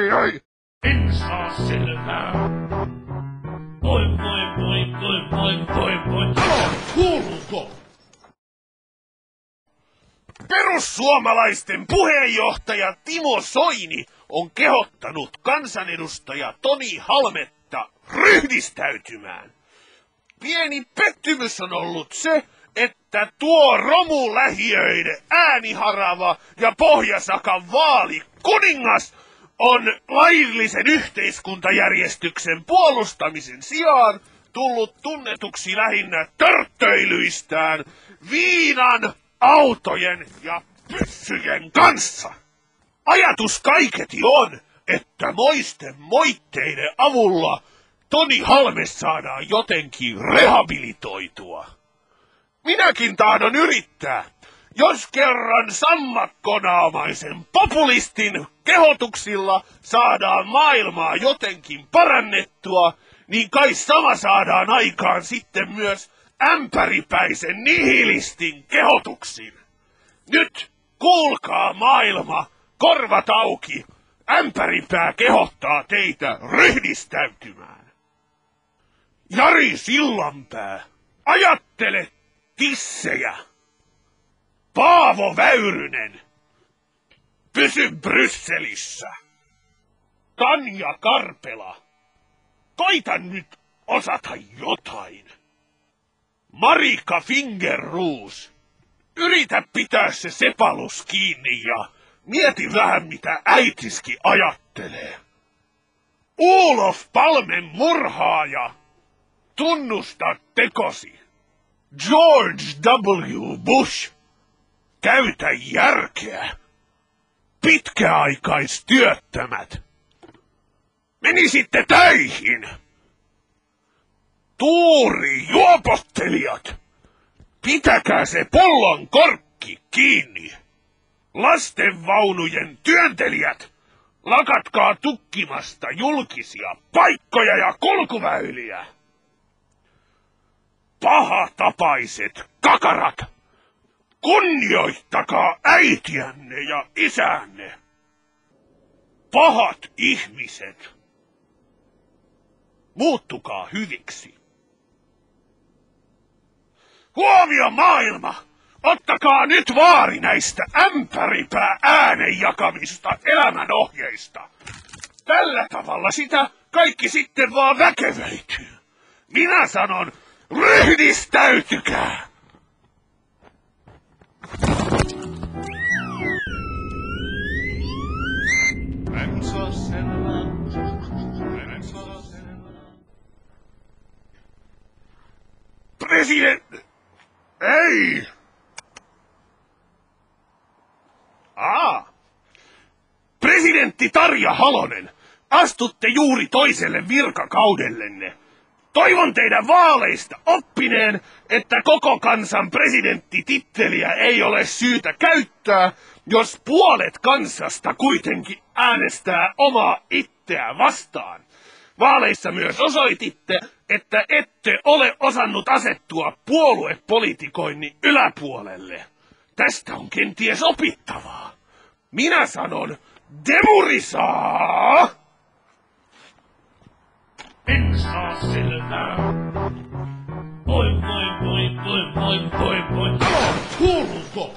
Ai. En saa selvää. Voi. Kuuluuko? Perussuomalaisten puheenjohtaja Timo Soini on kehottanut kansanedustaja Toni Halmetta ryhdistäytymään. Pieni pettymys on ollut se, että tuo romulähiöiden ääniharava ja Pohjasakan vaalikuningas on laillisen yhteiskuntajärjestyksen puolustamisen sijaan tullut tunnetuksi lähinnä törttöilyistään viinan, autojen ja pyssyjen kanssa. Ajatus kaiketi on, että moisten moitteiden avulla Toni Halme saadaan jotenkin rehabilitoitua. Minäkin tahdon yrittää, jos kerran sammakkonaamaisen populistin kehotuksilla saadaan maailmaa jotenkin parannettua, niin kai sama saadaan aikaan sitten myös ämpäripäisen nihilistin kehotuksin. Nyt kuulkaa maailma, korvat auki, ämpäripää kehottaa teitä ryhdistäytymään. Jari Sillanpää, ajattele tissejä. Paavo Väyrynen, pysy Brysselissä. Tanja Karpela, koita nyt osata jotain. Marika Fingerroos, yritä pitää se sepalus kiinni ja mieti vähän mitä äitiski ajattelee. Olof Palmen murhaaja, tunnusta tekosi. George W. Bush, käytä järkeä. Pitkäaikaistyöttömät, menisitte töihin. Tuuri juopottelijat, pitäkää se pullon korkki kiinni. Lastenvaunujen työntelijät, lakatkaa tukkimasta julkisia paikkoja ja kulkuväyliä. Pahatapaiset kakarat, kunnioittakaa äitiänne ja isänne. Pahat ihmiset, muuttukaa hyviksi. Huomio maailma, ottakaa nyt vaari näistä ämpäripää äänen jakamista elämänohjeista. Tällä tavalla sitä kaikki sitten vaan väkevöityy. Minä sanon, ryhdistäytykää! Ei! Presidentti Tarja Halonen, astutte juuri toiselle virkakaudellenne. Toivon teidän vaaleista oppineen, että koko kansan presidenttititteliä ei ole syytä käyttää, jos puolet kansasta kuitenkin äänestää omaa itseään vastaan. Vaaleissa myös osoititte, että ette ole osannut asettua puoluepolitikoinnin yläpuolelle. Tästä on kenties opittavaa. Minä sanon, demurisaa! En saa selvää. Voi. Kuuluuko?